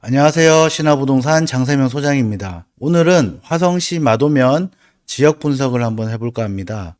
안녕하세요. 신화부동산 장세명 소장입니다. 오늘은 화성시 마도면 지역 분석을 한번 해볼까 합니다.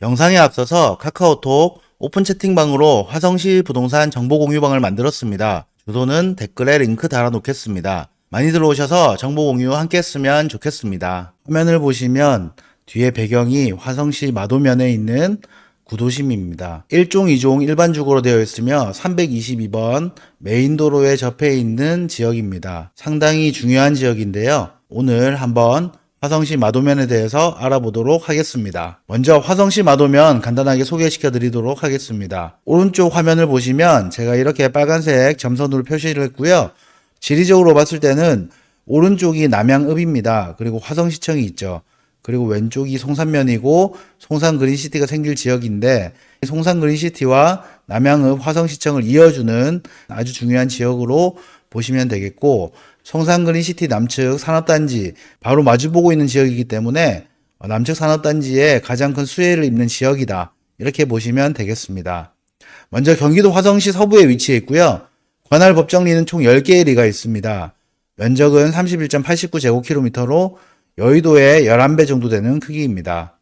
영상에 앞서서 카카오톡 오픈 채팅방으로 화성시 부동산 정보 공유방을 만들었습니다. 주소는 댓글에 링크 달아놓겠습니다. 많이들 오셔서 정보 공유 함께 했으면 좋겠습니다. 화면을 보시면 뒤에 배경이 화성시 마도면에 있는 구도심입니다. 1종, 2종 일반 주거로 되어 있으며 322번 메인도로에 접해 있는 지역입니다. 상당히 중요한 지역인데요. 오늘 한번 화성시 마도면에 대해서 알아보도록 하겠습니다. 먼저 화성시 마도면 간단하게 소개시켜 드리도록 하겠습니다. 오른쪽 화면을 보시면 제가 이렇게 빨간색 점선으로 표시를 했고요. 지리적으로 봤을 때는 오른쪽이 남양읍입니다. 그리고 화성시청이 있죠. 그리고 왼쪽이 송산면이고 송산 그린시티가 생길 지역인데 송산 그린시티와 남양읍 화성시청을 이어주는 아주 중요한 지역으로 보시면 되겠고, 송산 그린시티 남측 산업단지 바로 마주보고 있는 지역이기 때문에 남측 산업단지에 가장 큰 수혜를 입는 지역이다, 이렇게 보시면 되겠습니다. 먼저 경기도 화성시 서부에 위치해 있고요. 관할 법정리는 총 10개의 리가 있습니다. 면적은 31.89제곱킬로미터로 여의도의 11배 정도 되는 크기입니다.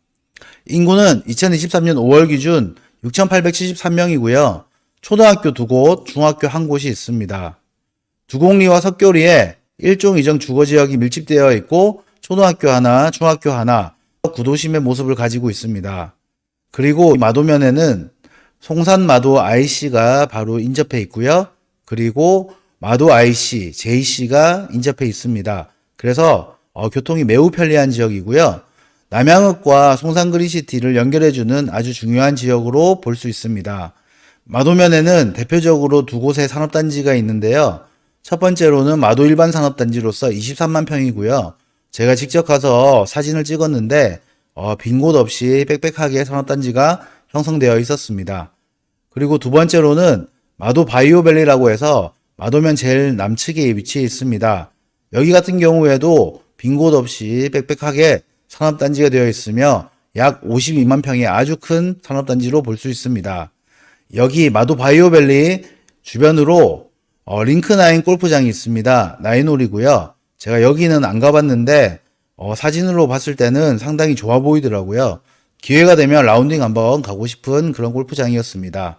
인구는 2023년 5월 기준 6,873명이고요. 초등학교 2곳, 중학교 1곳이 있습니다. 두곡리와 석교리에 1종 2정 주거지역이 밀집되어 있고 초등학교 하나, 중학교 하나, 구도심의 모습을 가지고 있습니다. 그리고 마도면에는 송산마도 IC가 바로 인접해 있고요. 그리고 마도 IC, JC가 인접해 있습니다. 그래서 교통이 매우 편리한 지역이고요. 남양읍과 송산그린시티를 연결해주는 아주 중요한 지역으로 볼 수 있습니다. 마도면에는 대표적으로 두 곳의 산업단지가 있는데요. 첫 번째로는 마도 일반 산업단지로서 23만 평이고요. 제가 직접 가서 사진을 찍었는데 빈 곳 없이 빽빽하게 산업단지가 형성되어 있었습니다. 그리고 두 번째로는 마도 바이오밸리라고 해서 마도면 제일 남측에 위치해 있습니다. 여기 같은 경우에도 빈 곳 없이 빽빽하게 산업단지가 되어 있으며 약 52만 평의 아주 큰 산업단지로 볼 수 있습니다. 여기 마도 바이오밸리 주변으로 링크9 골프장이 있습니다. 나인홀이고요. 제가 여기는 안 가봤는데 사진으로 봤을 때는 상당히 좋아 보이더라고요. 기회가 되면 라운딩 한번 가고 싶은 그런 골프장이었습니다.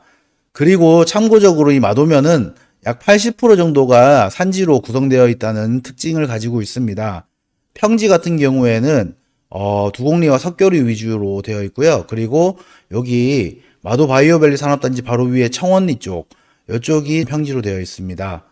그리고 참고적으로 이 마도면은 약 80% 정도가 산지로 구성되어 있다는 특징을 가지고 있습니다. 평지 같은 경우에는 두곡리와 석교리 위주로 되어 있고요. 그리고 여기 마도 바이오밸리 산업단지 바로 위에 청원리 쪽, 이쪽이 평지로 되어 있습니다.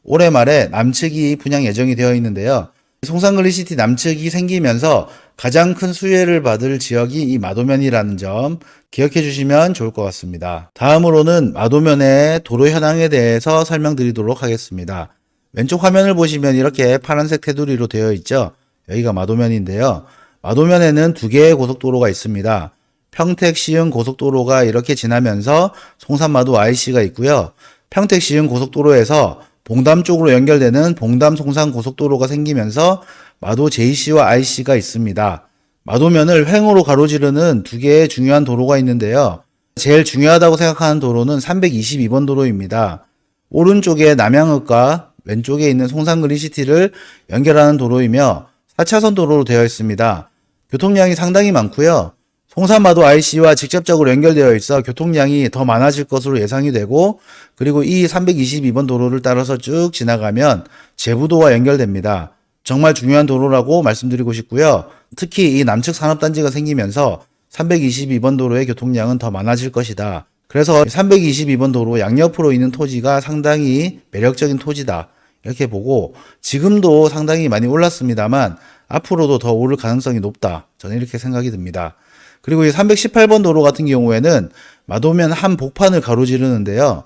올해 말에 남측이 분양 예정이 되어 있는데요. 송산그린시티 남측이 생기면서 가장 큰 수혜를 받을 지역이 이 마도면이라는 점 기억해 주시면 좋을 것 같습니다. 다음으로는 마도면의 도로 현황에 대해서 설명드리도록 하겠습니다. 왼쪽 화면을 보시면 이렇게 파란색 테두리로 되어 있죠. 여기가 마도면인데요. 마도면에는 두 개의 고속도로가 있습니다. 평택 시흥 고속도로가 이렇게 지나면서 송산마도 IC가 있고요. 평택 시흥 고속도로에서 봉담 쪽으로 연결되는 봉담 송산 고속도로가 생기면서 마도 JC와 IC가 있습니다. 마도면을 횡으로 가로지르는 두 개의 중요한 도로가 있는데요. 제일 중요하다고 생각하는 도로는 322번 도로입니다. 오른쪽에 남양읍과 왼쪽에 있는 송산그린시티를 연결하는 도로이며 4차선 도로로 되어 있습니다. 교통량이 상당히 많고요. 송산마도 IC와 직접적으로 연결되어 있어 교통량이 더 많아질 것으로 예상이 되고, 그리고 이 322번 도로를 따라서 쭉 지나가면 제부도와 연결됩니다. 정말 중요한 도로라고 말씀드리고 싶고요. 특히 이 남측 산업단지가 생기면서 322번 도로의 교통량은 더 많아질 것이다. 그래서 322번 도로 양옆으로 있는 토지가 상당히 매력적인 토지다, 이렇게 보고, 지금도 상당히 많이 올랐습니다만 앞으로도 더 오를 가능성이 높다, 저는 이렇게 생각이 듭니다. 그리고 이 318번 도로 같은 경우에는 마도면 한 복판을 가로지르는데요.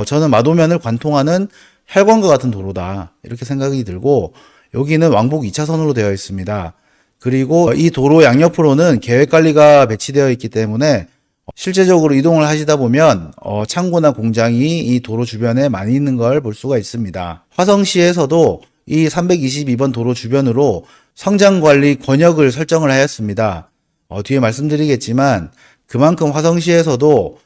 저는 마도면을 관통하는 혈관과 같은 도로다, 이렇게 생각이 들고, 여기는 왕복 2차선으로 되어 있습니다. 그리고 이 도로 양옆으로는 계획관리가 배치되어 있기 때문에 실제적으로 이동을 하시다 보면 창고나 공장이 이 도로 주변에 많이 있는 걸 볼 수가 있습니다. 화성시에서도 이 322번 도로 주변으로 성장관리 권역을 설정을 하였습니다. 뒤에 말씀드리겠지만 그만큼 화성시에서도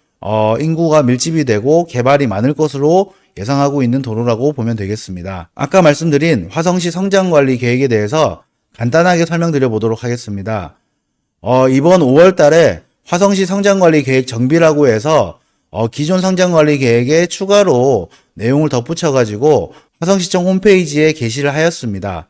인구가 밀집이 되고 개발이 많을 것으로 예상하고 있는 도로라고 보면 되겠습니다. 아까 말씀드린 화성시 성장관리 계획에 대해서 간단하게 설명드려 보도록 하겠습니다. 이번 5월 달에 화성시 성장관리 계획 정비라고 해서 기존 성장관리 계획에 추가로 내용을 덧붙여 가지고 화성시청 홈페이지에 게시를 하였습니다.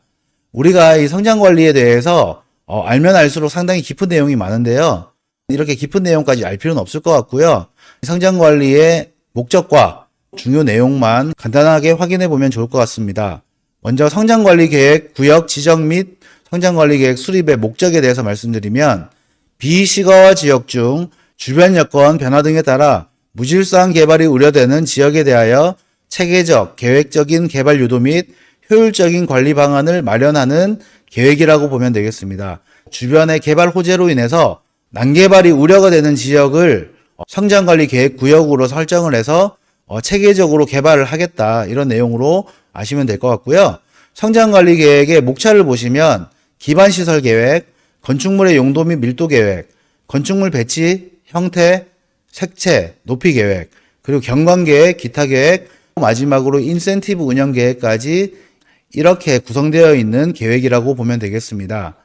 우리가 이 성장관리에 대해서 알면 알수록 상당히 깊은 내용이 많은데요. 이렇게 깊은 내용까지 알 필요는 없을 것 같고요. 성장관리의 목적과 중요 내용만 간단하게 확인해 보면 좋을 것 같습니다. 먼저 성장관리계획 구역 지정 및 성장관리계획 수립의 목적에 대해서 말씀드리면 비시가화 지역 중 주변 여건 변화 등에 따라 무질서한 개발이 우려되는 지역에 대하여 체계적, 계획적인 개발 유도 및 효율적인 관리 방안을 마련하는 계획이라고 보면 되겠습니다. 주변의 개발 호재로 인해서 난개발이 우려가 되는 지역을 성장관리 계획 구역으로 설정을 해서 체계적으로 개발을 하겠다, 이런 내용으로 아시면 될 것 같고요. 성장관리 계획의 목차를 보시면 기반시설 계획, 건축물의 용도 및 밀도 계획, 건축물 배치, 형태, 색채, 높이 계획, 그리고 경관 계획, 기타 계획, 마지막으로 인센티브 운영 계획까지 이렇게 구성되어 있는 계획이라고 보면 되겠습니다.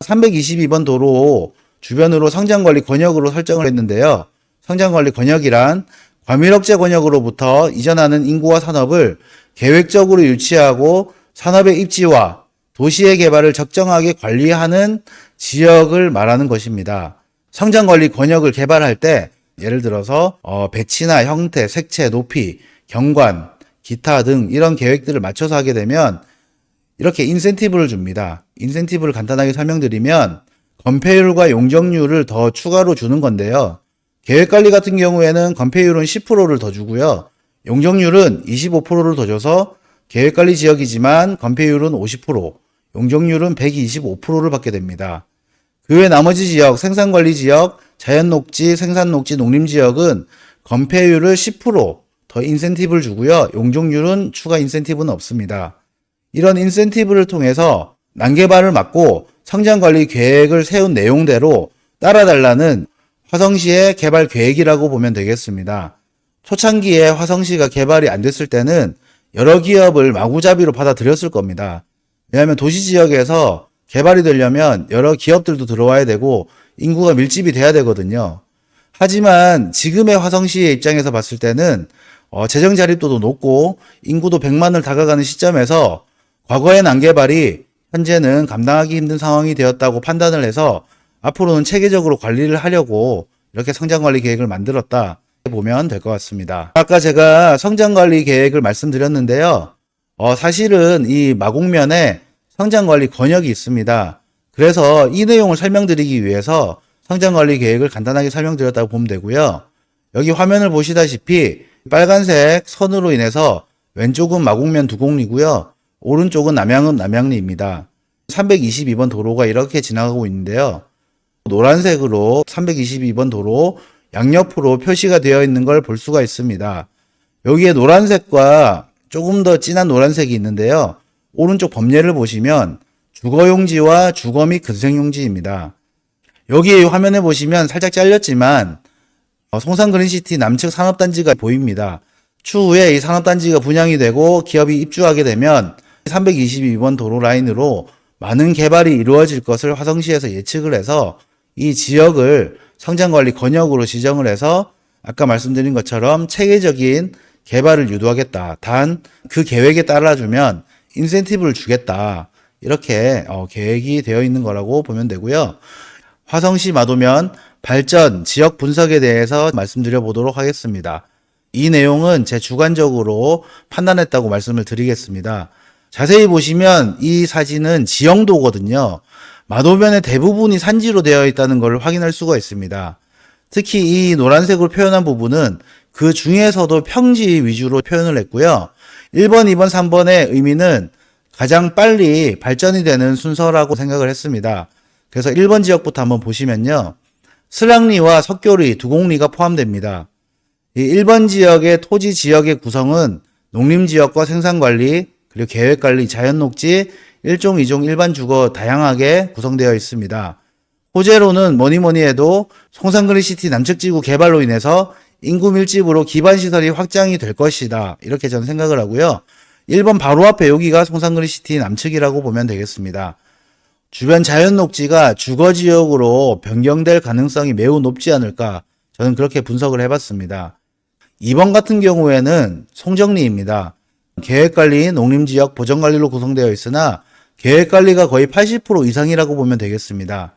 322번 도로 주변으로 성장관리 권역으로 설정을 했는데요. 성장관리 권역이란 과밀억제 권역으로부터 이전하는 인구와 산업을 계획적으로 유치하고 산업의 입지와 도시의 개발을 적정하게 관리하는 지역을 말하는 것입니다. 성장관리 권역을 개발할 때 예를 들어서 배치나 형태, 색채, 높이, 경관, 기타 등 이런 계획들을 맞춰서 하게 되면 이렇게 인센티브를 줍니다. 인센티브를 간단하게 설명드리면 건폐율과 용적률을 더 추가로 주는 건데요. 계획관리 같은 경우에는 건폐율은 10%를 더 주고요. 용적률은 25%를 더 줘서 계획관리 지역이지만 건폐율은 50%, 용적률은 125%를 받게 됩니다. 그 외 나머지 지역, 생산관리 지역, 자연녹지, 생산녹지, 농림지역은 건폐율을 10%더 인센티브를 주고요. 용적률은 추가 인센티브는 없습니다. 이런 인센티브를 통해서 난개발을 막고 성장관리 계획을 세운 내용대로 따라달라는 화성시의 개발 계획이라고 보면 되겠습니다. 초창기에 화성시가 개발이 안 됐을 때는 여러 기업을 마구잡이로 받아들였을 겁니다. 왜냐하면 도시지역에서 개발이 되려면 여러 기업들도 들어와야 되고 인구가 밀집이 돼야 되거든요. 하지만 지금의 화성시의 입장에서 봤을 때는 재정 자립도도 높고 인구도 100만을 다가가는 시점에서 과거의 난개발이 현재는 감당하기 힘든 상황이 되었다고 판단을 해서 앞으로는 체계적으로 관리를 하려고 이렇게 성장관리 계획을 만들었다 보면 될 것 같습니다. 아까 제가 성장관리 계획을 말씀드렸는데요. 사실은 이 마곡면에 성장관리 권역이 있습니다. 그래서 이 내용을 설명드리기 위해서 성장관리 계획을 간단하게 설명드렸다고 보면 되고요. 여기 화면을 보시다시피 빨간색 선으로 인해서 왼쪽은 마곡면 두곡리고요. 오른쪽은 남양읍 남양리입니다. 322번 도로가 이렇게 지나가고 있는데요. 노란색으로 322번 도로 양옆으로 표시가 되어 있는 걸 볼 수가 있습니다. 여기에 노란색과 조금 더 진한 노란색이 있는데요. 오른쪽 범례를 보시면 주거용지와 주거 및 근생용지입니다. 여기 화면에 보시면 살짝 잘렸지만 송산그린시티 남측 산업단지가 보입니다. 추후에 이 산업단지가 분양이 되고 기업이 입주하게 되면 322번 도로 라인으로 많은 개발이 이루어질 것을 화성시에서 예측을 해서 이 지역을 성장관리 권역으로 지정을 해서 아까 말씀드린 것처럼 체계적인 개발을 유도하겠다. 단 그 계획에 따라주면 인센티브를 주겠다. 이렇게 계획이 되어 있는 거라고 보면 되고요. 화성시 마도면 발전 지역 분석에 대해서 말씀드려 보도록 하겠습니다. 이 내용은 제 주관적으로 판단했다고 말씀을 드리겠습니다. 자세히 보시면 이 사진은 지형도거든요. 마도면의 대부분이 산지로 되어 있다는 것을 확인할 수가 있습니다. 특히 이 노란색으로 표현한 부분은 그 중에서도 평지 위주로 표현을 했고요. 1번, 2번, 3번의 의미는 가장 빨리 발전이 되는 순서라고 생각을 했습니다. 그래서 1번 지역부터 한번 보시면요. 스랑리와 석교리, 두곡리가 포함됩니다. 이 1번 지역의 토지 지역의 구성은 농림지역과 생산관리, 그리고 계획관리, 자연녹지 1종, 2종, 일반 주거 다양하게 구성되어 있습니다. 호재로는 뭐니 해도 송산그린시티 남측지구 개발로 인해서 인구 밀집으로 기반시설이 확장이 될 것이다. 이렇게 저는 생각을 하고요. 1번 바로 앞에 여기가 송산그린시티 남측이라고 보면 되겠습니다. 주변 자연 녹지가 주거지역으로 변경될 가능성이 매우 높지 않을까, 저는 그렇게 분석을 해봤습니다. 2번 같은 경우에는 송정리입니다. 계획관리, 농림지역, 보전관리로 구성되어 있으나 계획관리가 거의 80% 이상이라고 보면 되겠습니다.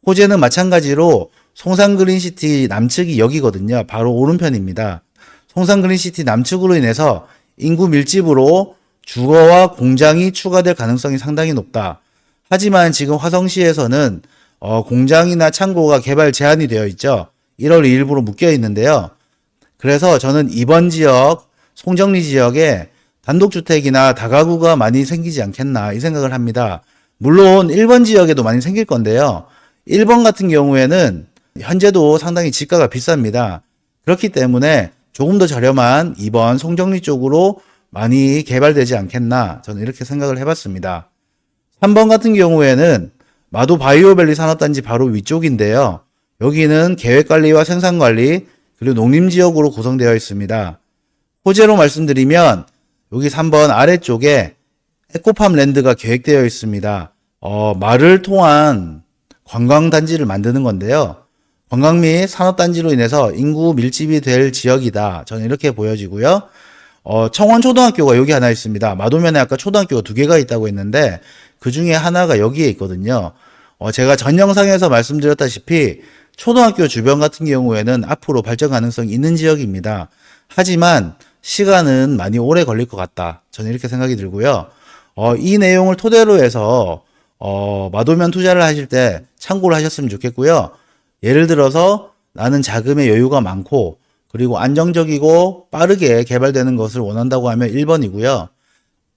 호재는 마찬가지로 송산그린시티 남측이 여기거든요. 바로 오른편입니다. 송산그린시티 남측으로 인해서 인구 밀집으로 주거와 공장이 추가될 가능성이 상당히 높다. 하지만 지금 화성시에서는 공장이나 창고가 개발 제한이 되어 있죠. 1월 2일부로 묶여 있는데요. 그래서 저는 이번 지역, 송정리 지역에 단독주택이나 다가구가 많이 생기지 않겠나 이 생각을 합니다. 물론 1번 지역에도 많이 생길 건데요. 1번 같은 경우에는 현재도 상당히 집가가 비쌉니다. 그렇기 때문에 조금 더 저렴한 2번 송정리 쪽으로 많이 개발되지 않겠나 저는 이렇게 생각을 해봤습니다. 3번 같은 경우에는 마도 바이오밸리 산업단지 바로 위쪽인데요. 여기는 계획관리와 생산관리 그리고 농림지역으로 구성되어 있습니다. 호재로 말씀드리면 여기 3번 아래쪽에 에코팜 랜드가 계획되어 있습니다. 말을 통한 관광단지를 만드는 건데요. 관광 및 산업단지로 인해서 인구 밀집이 될 지역이다. 저는 이렇게 보여지고요. 청원초등학교가 여기 하나 있습니다. 마도면에 아까 초등학교가 2개가 있다고 했는데 그 중에 하나가 여기에 있거든요. 제가 전 영상에서 말씀드렸다시피 초등학교 주변 같은 경우에는 앞으로 발전 가능성이 있는 지역입니다. 하지만 시간은 많이 오래 걸릴 것 같다. 저는 이렇게 생각이 들고요. 이 내용을 토대로 해서 마도면 투자를 하실 때 참고를 하셨으면 좋겠고요. 예를 들어서 나는 자금의 여유가 많고 그리고 안정적이고 빠르게 개발되는 것을 원한다고 하면 1번이고요.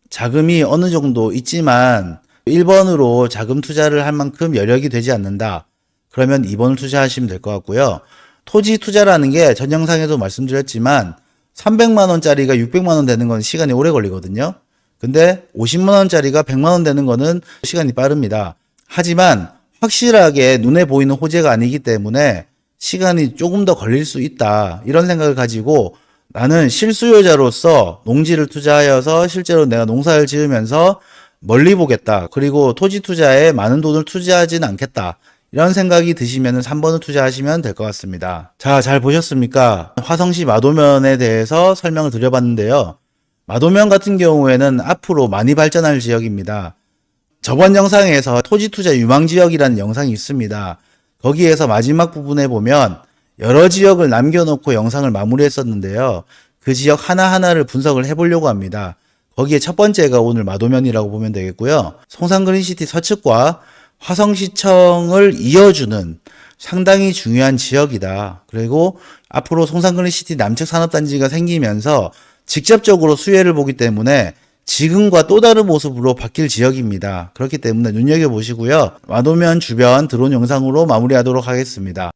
자금이 어느 정도 있지만 1번으로 자금 투자를 할 만큼 여력이 되지 않는다. 그러면 2번을 투자하시면 될 것 같고요. 토지 투자라는 게 전 영상에도 말씀드렸지만 300만 원짜리가 600만 원 되는 건 시간이 오래 걸리거든요. 근데 50만 원짜리가 100만 원 되는 거는 시간이 빠릅니다. 하지만 확실하게 눈에 보이는 호재가 아니기 때문에 시간이 조금 더 걸릴 수 있다. 이런 생각을 가지고 나는 실수요자로서 농지를 투자하여서 실제로 내가 농사를 지으면서 멀리 보겠다. 그리고 토지 투자에 많은 돈을 투자하지는 않겠다. 이런 생각이 드시면 3번을 투자하시면 될 것 같습니다. 자, 잘 보셨습니까? 화성시 마도면에 대해서 설명을 드려봤는데요. 마도면 같은 경우에는 앞으로 많이 발전할 지역입니다. 저번 영상에서 토지 투자 유망 지역이라는 영상이 있습니다. 거기에서 마지막 부분에 보면 여러 지역을 남겨놓고 영상을 마무리했었는데요. 그 지역 하나하나를 분석을 해보려고 합니다. 거기에 첫 번째가 오늘 마도면이라고 보면 되겠고요. 송산그린시티 서측과 화성시청을 이어주는 상당히 중요한 지역이다. 그리고 앞으로 송산그린시티 남측 산업단지가 생기면서 직접적으로 수혜를 보기 때문에 지금과 또 다른 모습으로 바뀔 지역입니다. 그렇기 때문에 눈여겨보시고요. 마도면 주변 드론 영상으로 마무리하도록 하겠습니다.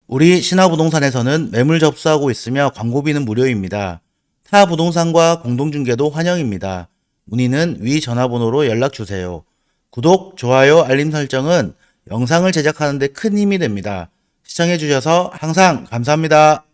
우리 신화부동산에서는 매물 접수하고 있으며 광고비는 무료입니다. 타 부동산과 공동중개도 환영입니다. 문의는 위 전화번호로 연락주세요. 구독, 좋아요, 알림 설정은 영상을 제작하는 데 큰 힘이 됩니다. 시청해주셔서 항상 감사합니다.